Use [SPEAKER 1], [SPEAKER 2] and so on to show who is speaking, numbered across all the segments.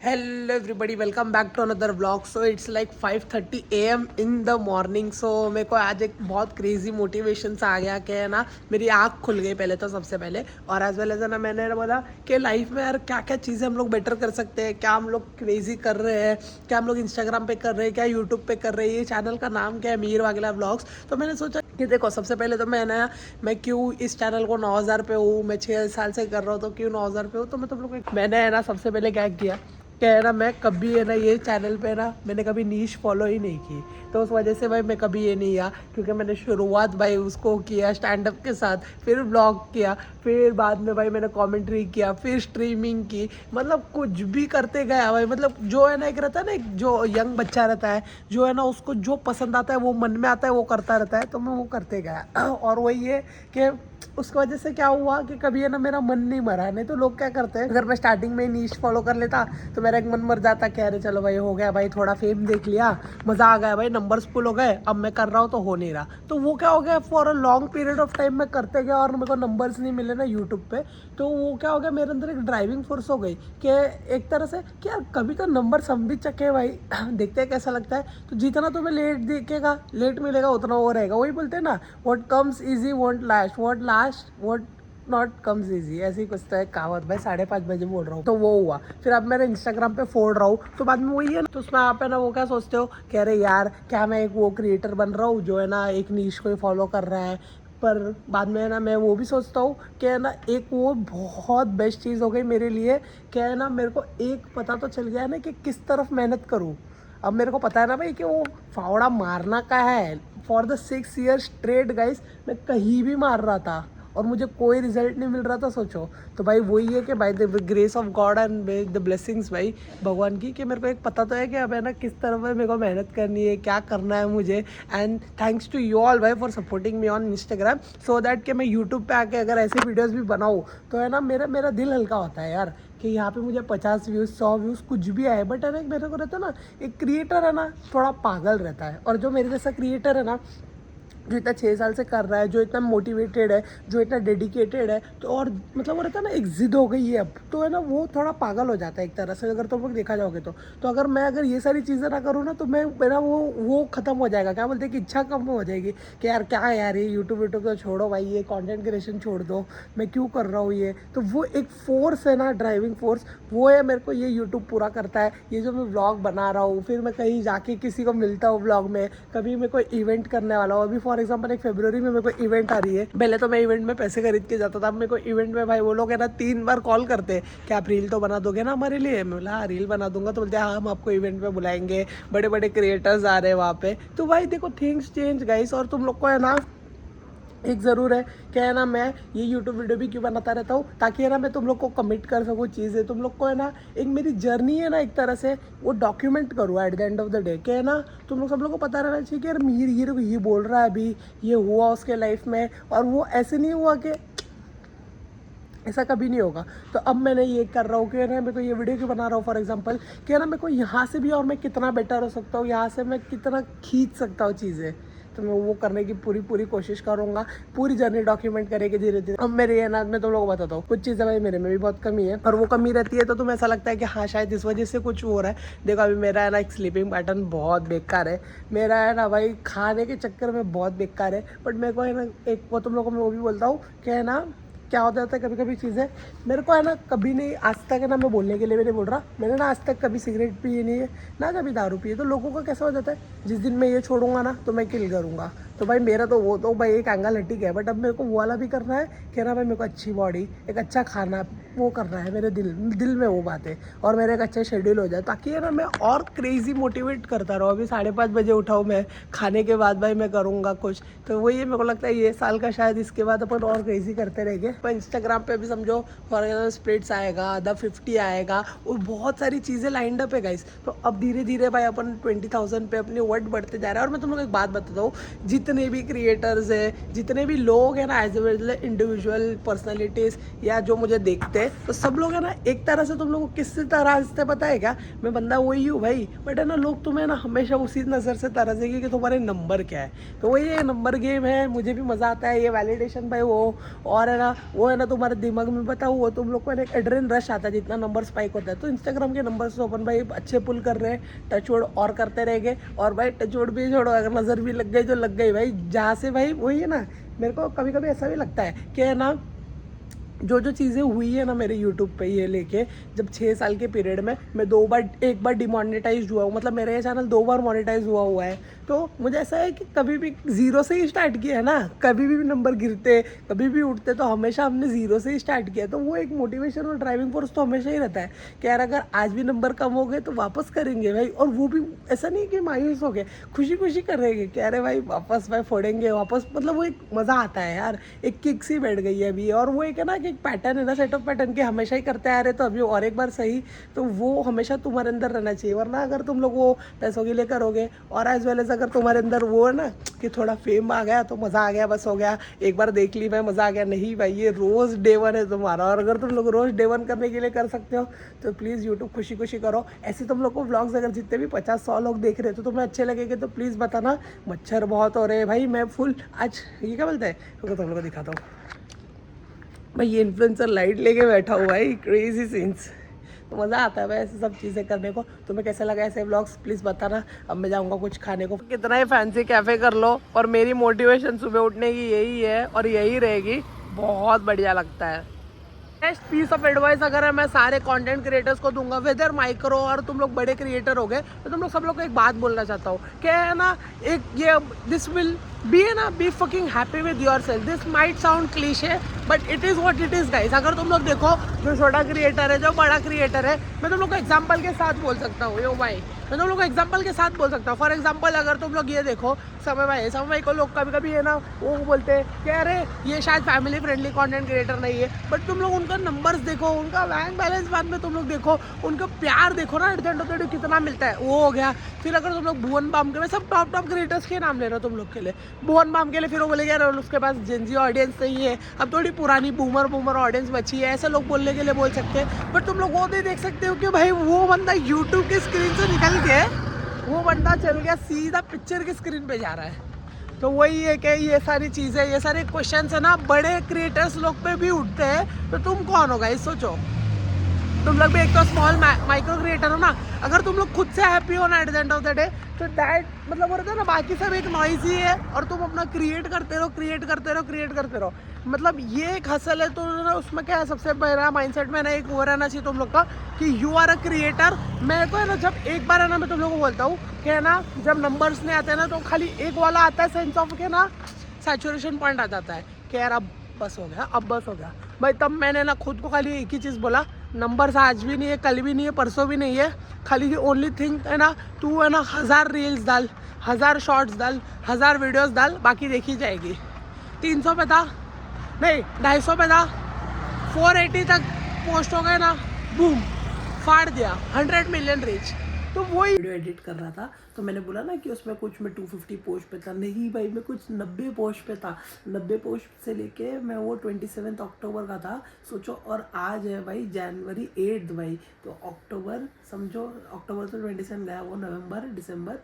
[SPEAKER 1] Hello everybody, welcome back to another vlog. So it's like 5:30 AM in the morning. So मेरे को आज एक बहुत क्रेजी मोटिवेशन सा आ गया कि है ना, मेरी आँख खुल गई पहले तो सबसे पहले, और एज वेल एज ना मैंने बोला कि लाइफ में यार क्या क्या चीज़ें हम लोग बेटर कर सकते हैं, क्या हम लोग क्रेजी कर रहे हैं, क्या हम लोग इंस्टाग्राम पे कर रहे हैं, क्या यूट्यूब पे कर रहे हैं। ये चैनल का नाम क्या है, मीर वागला व्लॉग्स। तो मैंने सोचा कि देखो, सबसे पहले तो मैं क्यों इस चैनल को 9,000 पे हूँ, मैं 6 साल से कर रहा हूँ, तो क्यों 9,000 पे हूँ। तो मैं तुम लोग मैंने है ना सबसे पहले क्या किया क्या है ना, मैं कभी है ना ये चैनल पे ना मैंने कभी नीश फॉलो ही नहीं की। तो उस वजह से भाई मैं कभी ये नहीं आया, क्योंकि मैंने शुरुआत भाई उसको किया स्टैंड अप के साथ, फिर ब्लॉग किया, फिर बाद में भाई मैंने कमेंट्री किया, फिर स्ट्रीमिंग की। मतलब कुछ भी करते गया भाई। मतलब जो है ना, एक रहता है ना, एक जो यंग बच्चा रहता है, जो है ना उसको जो पसंद आता है, वो मन में आता है, वो करता रहता है। तो मैं वो करते गया और वही है कि उसकी वजह से क्या हुआ कि कभी है ना मेरा मन नहीं मरा। नहीं तो लोग क्या करते हैं, अगर मैं स्टार्टिंग में नीश फॉलो कर लेता तो मेरा एक मन मर जाता कि अरे चलो भाई हो गया भाई, थोड़ा फेम देख लिया, मज़ा आ गया भाई, नंबर्स फुल हो गए, अब मैं कर रहा हूँ तो हो नहीं रहा। तो वो क्या हो गया, for a long period of time मैं करते गया और मेरे को नंबर्स नहीं मिले ना यूट्यूब पे। तो वो क्या हो गया, मेरे अंदर एक ड्राइविंग फोर्स हो गई कि एक तरह से कि यार कभी तो नंबर हम भी चके भाई देखते हैं कैसा लगता है। तो जितना तुम्हें लेट दिखेगा, लेट मिलेगा, उतना वो रहेगा। वही बोलते हैं ना, what comes easy won't last, what not comes easy, ऐसी कुछ तो एक कहावत। भाई 5:30 बजे बोल रहा हूँ। तो वो हुआ, फिर अब मेरे इंस्टाग्राम पे फोड़ रहा हूँ, तो बाद में वही है ना, तो उसमें आप है ना वो क्या सोचते हो कि अरे यार क्या मैं एक वो क्रिएटर बन रहा हूँ जो है ना एक नीश को ही फॉलो कर रहा है। पर बाद में है ना मैं वो भी सोचता हूँ कि है ना एक वो बहुत बेस्ट चीज़ हो गई मेरे लिए, क्या है ना, मेरे को एक पता तो चल गया है ना कि किस तरफ मेहनत करूँ। अब मेरे को पता है ना भाई कि वो फावड़ा मारना का है। For the 6 years straight guys मैं कहीं भी मार रहा था और मुझे कोई रिजल्ट नहीं मिल रहा था, सोचो। तो भाई वही है कि भाई the grace of God and the blessings भाई भगवान की, कि मेरे को एक पता तो है कि अब है ना किस तरफ है मेरे को मेहनत करनी है, क्या करना है मुझे। And thanks to you all भाई for supporting me on Instagram, so that कि मैं यूट्यूब पे आके अगर ऐसी वीडियोज़ भी बनाऊँ तो है ना मेरा मेरा दिल हल्का होता है यार, कि यहाँ पे मुझे 50 व्यूज़ 100 व्यूज़ कुछ भी आए। बट है ना मेरे को रहता है ना, एक क्रिएटर है ना थोड़ा पागल रहता है, और जो मेरे जैसा क्रिएटर है ना जो इतना 6 साल से कर रहा है, जो इतना मोटिवेटेड है, जो इतना डेडिकेटेड है, तो और मतलब वो रहता है ना एक जिद हो गई है अब, तो है ना वो थोड़ा पागल हो जाता है एक तरह से, अगर तुम लोग देखा जाओगे तो अगर ये सारी चीज़ें ना करूँ ना, तो मैं मेरा वो ख़त्म हो जाएगा, क्या बोलते हैं कि इच्छा कम हो जाएगी कि यार क्या है यार, ये यूट्यूब तो छोड़ो भाई, ये कॉन्टेंट क्रिएशन छोड़ दो, मैं क्यों कर रहा हूँ ये। तो वो एक फोर्स है ना, ड्राइविंग फोर्स, वो है मेरे को ये यूट्यूब पूरा करता है। ये जो मैं व्लॉग बना रहा हूँ, फिर मैं कहीं जाके किसी को मिलता हूँ व्लॉग में, कभी मैं कोई इवेंट करने वाला हूँ। अभी फॉर एग्जांपल एक फरवरी में मेरे को इवेंट आ रही है। पहले तो मैं इवेंट में पैसे खरीद के जाता था, अब मेरे को इवेंट में भाई वो लोग है ना 3 बार कॉल करते हैं कि आप रील तो बना दोगे ना हमारे लिए। मैं बोला हाँ रील बना दूंगा। तो बोलते हैं हाँ हम आपको इवेंट में बुलाएंगे, बड़े बड़े क्रिएटर्स आ रहे हैं वहाँ पे। तो भाई देखो थिंग्स चेंज गाइस। और तुम लोग को है ना एक ज़रूर है क्या है ना, मैं ये यूट्यूब वीडियो भी क्यों बनाता रहता हूँ, ताकि है ना मैं तुम लोग को कमिट कर सकूँ चीज़ें, तुम लोग को है ना एक मेरी जर्नी है ना एक तरह से वो डॉक्यूमेंट करूँ at the end of the day, क्या है ना तुम लोग सब लोग को पता रहना चाहिए कि यार मीर ये बोल रहा है, अभी ये हुआ उसके लाइफ में, और वो ऐसे नहीं हुआ कि ऐसा कभी नहीं होगा। तो अब मैंने ये कर रहा हूँ कि ना मेरे को ये वीडियो क्यों बना रहा हूँ फॉर एग्जांपल, कि ना मेरे को यहाँ से भी और मैं कितना बेटर हो सकता हूँ, यहाँ से मैं कितना खींच सकता हूँ चीज़ें। तो मैं वो करने की पूरी कोशिश करूँगा, पूरी जर्नी डॉक्यूमेंट करेंगे धीरे धीरे। अब मेरे ये ना मैं तुम लोगों को बताता हूँ कुछ चीज़ें भाई मेरे में भी बहुत कमी है, और वो कमी रहती है तो तुम्हें ऐसा लगता है कि हाँ शायद इस वजह से कुछ हो रहा है। देखो अभी मेरा है ना एक स्लीपिंग पैटर्न बहुत बेकार है, मेरा है ना भाई खाने के चक्कर में बहुत बेकार है। बट मेरे को है ना एक वो तुम लोगों को मैं वो भी बोलता हूँ कि है ना क्या हो जाता है कभी कभी चीज़ें, मेरे को है ना कभी नहीं आज तक है ना, मैं बोलने के लिए भी नहीं बोल रहा, मैंने ना आज तक कभी सिगरेट पी नहीं है ना कभी दारू पी है। तो लोगों का कैसा हो जाता है, जिस दिन मैं ये छोड़ूंगा ना तो मैं किल करूँगा। तो भाई मेरा तो वो तो भाई एक एंगल हटी है, बट अब मेरे को वो वाला भी करना है कि ना भाई मेरे को अच्छी बॉडी, एक अच्छा खाना वो करना है, मेरे दिल में वो बात है, और मेरा एक अच्छा शेड्यूल हो जाए, ताकि है ना मैं और क्रेजी मोटिवेट करता रहूँ। अभी 5:30 बजे उठाऊँ मैं, खाने के बाद भाई मैं करूँगा कुछ। तो वही मेरे को लगता है ये साल का शायद इसके बाद अपन और क्रेजी करते रहेंगे। पर इंस्टाग्राम पे भी समझो फॉर एग्जाम्पल स्प्लिट्स आएगा, द 50 आएगा, और बहुत सारी चीज़ें लाइंड अप है गाइस। तो अब धीरे धीरे भाई अपन 20,000 पे अपनी वर्ड बढ़ते जा रहा है। और मैं तुम लोग एक बात बताता हूँ, जितने जितने भी क्रिएटर्स हैं, जितने भी लोग हैं ना, एज वेल इंडिविजुअल पर्सनैलिटीज़ या जो मुझे देखते हैं, तो सब लोग है ना एक तरह से तुम लोग को किस तरह से पता है क्या, मैं बंदा वही हूँ भाई, बट है ना लोग तुम्हें ना हमेशा उसी नज़र से तरसेंगे कि तुम्हारे नंबर क्या है। तो वही ये नंबर गेम है, मुझे भी मज़ा आता है ये वैलिडेशन भाई वो। और है ना वो है ना तुम्हारे दिमाग में पता वो तुम लोग को एक एड्रेन रश आता है जितना नंबर स्पाइक होता है। तो इंस्टाग्राम के नंबर से अपन भाई अच्छे पुल कर रहे हैं, टच वोड और करते रहेंगे। और भाई टच वोड भी छोड़ो, अगर नज़र भी लग गई तो लग गई भाई, जहाँ से भाई वही है ना। मेरे को कभी कभी ऐसा भी लगता है कि है ना जो जो चीज़ें हुई है ना मेरे यूट्यूब पे ये लेके, जब 6 साल के पीरियड में मैं एक बार डिमोनेटाइज हुआ हूँ, मतलब मेरा ये चैनल 2 बार मोनेटाइज हुआ है। तो मुझे ऐसा है कि कभी भी ज़ीरो से ही स्टार्ट किया है ना, कभी भी नंबर गिरते कभी भी उठते तो हमेशा हमने ज़ीरो से ही स्टार्ट किया। तो वो एक मोटिवेशन और ड्राइविंग फोर्स तो हमेशा ही रहता है कि यार अगर आज भी नंबर कम हो गए तो वापस करेंगे भाई। और वो भी ऐसा नहीं कि मायूस हो गए, खुशी खुशी करेंगे कि अरे भाई वापस भाई फोड़ेंगे वापस, मतलब वो एक मज़ा आता है यार, एक किक सी बैठ गई है अभी। और वो एक है ना कि एक पैटर्न है ना, सेट ऑफ पैटर्न के हमेशा ही करते आ रहे, तो अभी और एक बार सही, तो वो हमेशा तुम्हारे अंदर रहना चाहिए। वरना अगर तुम लोग वो पैसों के लिए करोगे और एज वेल एज अगर तुम्हारे अंदर वो है ना कि थोड़ा फेम आ गया तो मज़ा आ गया, बस हो गया, एक बार देख ली मैं मज़ा आ गया, नहीं भाई ये रोज़ डे वन है तुम्हारा। और अगर तुम लोग रोज़ डे वन करने के लिए कर सकते हो तो प्लीज़ यूट्यूब खुशी खुशी करो। ऐसे तुम लोग को व्लॉग्स अगर जितने भी 50-100 लोग देख रहे हो तो तुम्हें अच्छे लगेंगे तो प्लीज़ बताना। मच्छर बहुत हो रहे हैं भाई, मैं फुल आज ये क्या बोलते हैं, तुम लोग को दिखाता हूँ भाई, ये इन्फ्लुएंसर लाइट लेके बैठा हुआ है, क्रेजी सीन्स। तो मज़ा आता है भाई ऐसे सब चीज़ें करने को। तुम्हें कैसे लगा ऐसे व्लॉग्स प्लीज़ बताना। अब मैं जाऊँगा कुछ खाने को, कितना ही फैंसी कैफ़े कर लो और मेरी मोटिवेशन सुबह उठने की यही है और यही रहेगी, बहुत बढ़िया लगता है। बेस्ट पीस ऑफ एडवाइस अगर मैं सारे कंटेंट क्रिएटर्स को दूंगा, वेदर माइक्रो और तुम लोग बड़े क्रिएटर हो गए, तो तुम लोग सब लोग को एक बात बोलना चाहता हूँ कि है ना एक ये दिस विल बी है ना, be fucking happy with your self. This might sound cliché but it is what it is guys. अगर तुम लोग देखो जो छोटा क्रिएटर है जो बड़ा क्रिएटर है, मैं तुम लोग को एग्जाम्पल के साथ बोल सकता हूँ यो भाई, मैं तुम लोग को एग्जाम्पल के साथ बोल सकता हूँ। फॉर एग्जाम्पल अगर तुम लोग ये देखो समय भाई को लोग कभी कभी है ना वो बोलते हैं कि अरे ये शायद फैमिली फ्रेंडली कंटेंट क्रिएटर नहीं है, बट तुम लोग उनका नंबर्स देखो, उनका बैंक बैलेंस बाद में तुम लोग देखो, उनका प्यार देखो ना, at the end of the day कितना मिलता है, वो हो गया। फिर अगर तुम लोग भुवन बाम के, मैं सब टॉप क्रिएटर्स के नाम ले रहा हूँ तुम लोग के लिए, भुवन बाम के लिए, फिर वो बोलेगा यार उसके पास जेंजी ऑडियंस नहीं है, अब थोड़ी पुरानी बूमर ऑडियंस बची है, ऐसे लोग बोलने के लिए बोल सकते हैं। बट तुम लोग वो नहीं देख सकते हो कि भाई वो बंदा यूट्यूब की स्क्रीन से निकल के वो बंदा चल गया सीधा पिक्चर की स्क्रीन पे जा रहा है। तो वही है कि ये सारी चीज़ें, ये सारे क्वेश्चन है ना बड़े क्रिएटर्स लोग पे भी उठते हैं। तो तुम कौन हो गाइस, सोचो, तुम लोग भी एक तो स्मॉल माइक्रो क्रिएटर हो ना। अगर तुम लोग खुद से हैप्पी हो ना at the end of the day, तो दैट मतलब वो रहता है ना, बाकी सब एक नॉइज ही है और तुम अपना क्रिएट करते रहो। मतलब ये एक हसल है, तो ना उसमें क्या है, सबसे मेरा माइंडसेट में ना एक वो रहना चाहिए तुम लोग का कि यू आर अ क्रिएटर। मेरे को है ना जब एक बार है ना मैं तुम लोग को बोलता हूँ कि है ना जब नंबर्स नहीं आते ना तो खाली एक वाला आता है सेंस ऑफ के ना सैचुरेशन पॉइंट आ जाता है कि यार अब बस हो गया भाई। तब मैंने ना खुद को खाली एक ही चीज़ बोला, नंबर्स आज भी नहीं है, कल भी नहीं है, परसों भी नहीं है, खाली ओनली थिंग है ना तू है ना 1000 रील्स डाल, 1000 शॉर्ट्स डाल, 1000 वीडियोस डाल, बाकी देखी जाएगी। 300 पे था, नहीं 250 पे था, 480 तक पोस्ट हो गए ना, बूम फाड़ दिया, 100 मिलियन रीच। तो वही वीडियो एडिट कर रहा था तो मैंने बोला ना कि उसमें कुछ मैं 250 पोस्ट पे था, नहीं भाई मैं कुछ 90 पोस्ट पे था। 90 पोस्ट से लेके मैं वो 27 अक्टूबर का था, सोचो। और आज है भाई जनवरी 8 भाई, तो अक्टूबर समझो, अक्टूबर तो 27 गया, वो नवंबर दिसंबर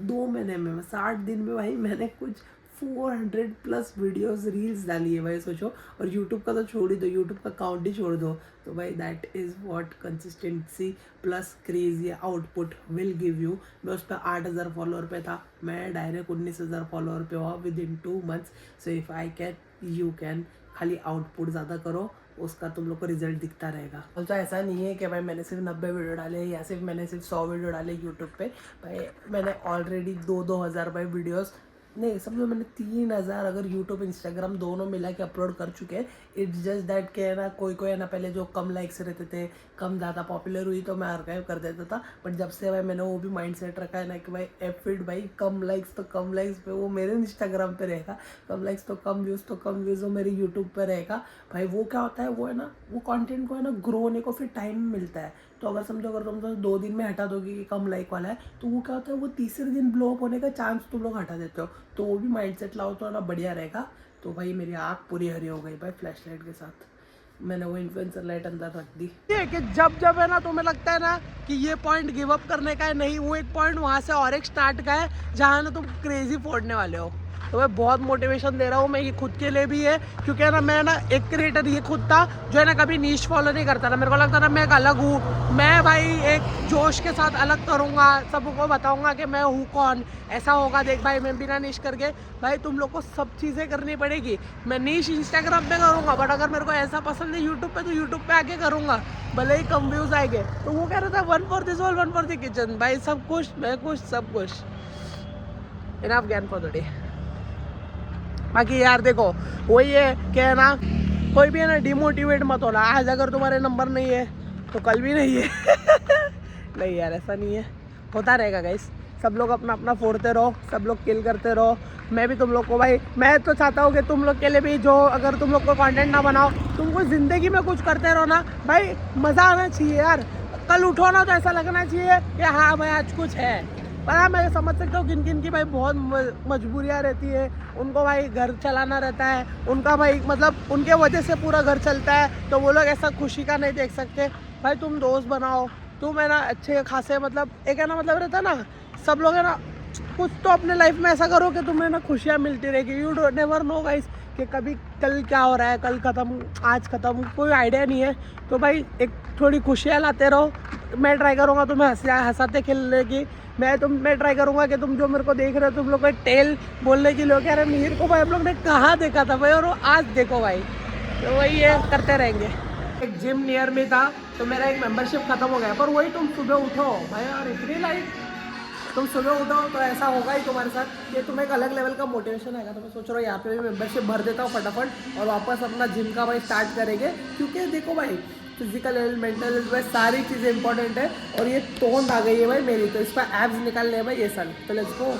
[SPEAKER 1] 2 महीने में 60 दिन में भाई मैंने कुछ 400+ वीडियोस रील्स डाली है भाई, सोचो। और यूट्यूब का तो छोड़ ही दो, यूट्यूब का काउंट ही छोड़ दो। तो भाई that is what consistency plus crazy output will give you. मैं उस पर 8000 फॉलोअर पे था, मैं डायरेक्ट 19,000 फॉलोअर पे हुआ with in 2 months. So if I can you can, खाली आउटपुट ज़्यादा करो, उसका तुम लोग को रिजल्ट दिखता रहेगा। तो ऐसा नहीं है कि भाई मैंने सिर्फ 90 वीडियो डाले या सिर्फ मैंने सिर्फ 100 वीडियो डाले यूट्यूब पे। भाई मैंने ऑलरेडी 2,000 भाई वीडियोस, नहीं समझो मैंने 3,000 अगर यूट्यूब इंस्टाग्राम दोनों मिला के अपलोड कर चुके हैं। इट्स जस्ट दैट के है ना कोई है ना पहले जो कम लाइक्स रहते थे, कम ज़्यादा पॉपुलर हुई तो मैं आर्काइव कर देता था। बट जब से भाई मैंने वो भी माइंड सेट रखा है ना कि भाई एफिड भाई कम लाइक्स तो कम लाइक्स पे वो मेरे इंस्टाग्राम पे रहेगा, कम लाइक्स तो कम व्यूज़ वो मेरे यूट्यूब पे रहेगा। भाई वो क्या होता है, वो है ना वो कंटेंट को है ना ग्रो होने को फिर टाइम मिलता है। तो अगर समझो अगर तुम तो 2 दिन में हटा दोगे कि कम लाइक वाला है, तो वो क्या होता है, वो तीसरे दिन ब्लो अप होने का चांस तुम लोग हटा देते हो। तो वो भी माइंडसेट लाओ तो ना बढ़िया रहेगा। तो भाई मेरी आँख पूरी हरी हो गई भाई फ्लैश लाइट के साथ। मैंने वो इन्फ्लुएंसर लाइट अंदर रख दी। ये कि जब जब है ना तुम्हें लगता है ना कि ये पॉइंट गिव अप करने का है, नहीं, वो एक पॉइंट वहाँ से और एक स्टार्ट का है जहाँ ना तुम क्रेजी फोड़ने वाले हो। तो मैं बहुत मोटिवेशन दे रहा हूँ, मैं ये खुद के लिए भी है, क्योंकि है ना मैं ना एक क्रिएटर ये खुद था जो है ना कभी नीश फॉलो नहीं करता था। मेरे को लगता था मैं एक अलग हूँ, मैं भाई एक जोश के साथ अलग करूँगा, सबको बताऊँगा कि मैं हूँ कौन, ऐसा होगा देख भाई मैं बिना नीश करके। भाई तुम लोग को सब चीज़ें करनी पड़ेगी। मैं नीश इंस्टाग्राम पे करूँगा, बट अगर मेरे को ऐसा पसंद है यूट्यूब पे तो यूट्यूब पे आके करूँगा, भले ही कम व्यूज़ आएंगे। तो वो कह रहा था 1 for this world 1 for the kitchen. भाई सब कुछ, मैं कुछ, सब कुछ। इनफ ज्ञान फॉर द डे। बाकी यार देखो वही है कि है ना कोई भी है ना डिमोटिवेट मत होना। आज अगर तुम्हारे नंबर नहीं है तो कल भी नहीं है। नहीं यार ऐसा नहीं है, होता रहेगा गाइस। सब लोग अपना अपना फोड़ते रहो, सब लोग किल करते रहो। मैं भी तुम लोग को भाई, मैं तो चाहता हूँ कि तुम लोग के लिए भी, जो अगर तुम लोग को कंटेंट ना बनाओ, तुमको ज़िंदगी में कुछ करते रहो ना भाई, मज़ा आना चाहिए यार। कल उठो ना तो ऐसा लगना चाहिए कि हाँ भाई आज कुछ है। पर हाँ मैं समझ सकता हूँ किन किन की भाई बहुत मजबूरियाँ रहती है, उनको भाई घर चलाना रहता है, उनका भाई मतलब उनके वजह से पूरा घर चलता है, तो वो लोग ऐसा खुशी का नहीं देख सकते। भाई तुम दोस्त बनाओ, तुम है ना अच्छे खासे मतलब एक है ना मतलब रहता है ना, सब लोग है ना कुछ तो अपने लाइफ में ऐसा करो कि तुम्हें ना खुशियाँ मिलती रहेगी। You don't never know guys कि कभी कल क्या हो रहा है, कल ख़त्म आज ख़त्म, कोई आइडिया नहीं है। तो भाई एक थोड़ी खुशियाँ लाते रहो। मैं ट्राई करूँगा तुम्हें हंसाते खेलने की। मैं ट्राई करूँगा कि तुम जो मेरे को देख रहे हो, तुम लोग को टेल बोलने की लोग कह रहे मिहिर को भाई हम लोग ने कहाँ देखा था भाई, और वो आज देखो भाई। तो वही है, करते रहेंगे। एक जिम नियर में था तो मेरा एक मेंबरशिप खत्म हो गया, पर वही तुम सुबह उठो भाई यार, इतनी लाइट, तुम सुबह उठो तो ऐसा होगा ही तुम्हारे साथ कि तुम्हें एक अलग लेवल का मोटिवेशन आएगा। तो मैं सोच रहा हूँ यहाँ पे भी मेंबरशिप भर देता हूँ फटाफट और वापस अपना जिम का भाई स्टार्ट करेंगे। क्योंकि देखो भाई फिजिकल हेल्थ, मेंटल हेल्थ, भाई सारी चीज़ें इंपॉर्टेंट है। और ये टोन आ गई है भाई मेरी, तो इसका एब्स निकालने हैं भाई ये साल। तो लेट्स गो।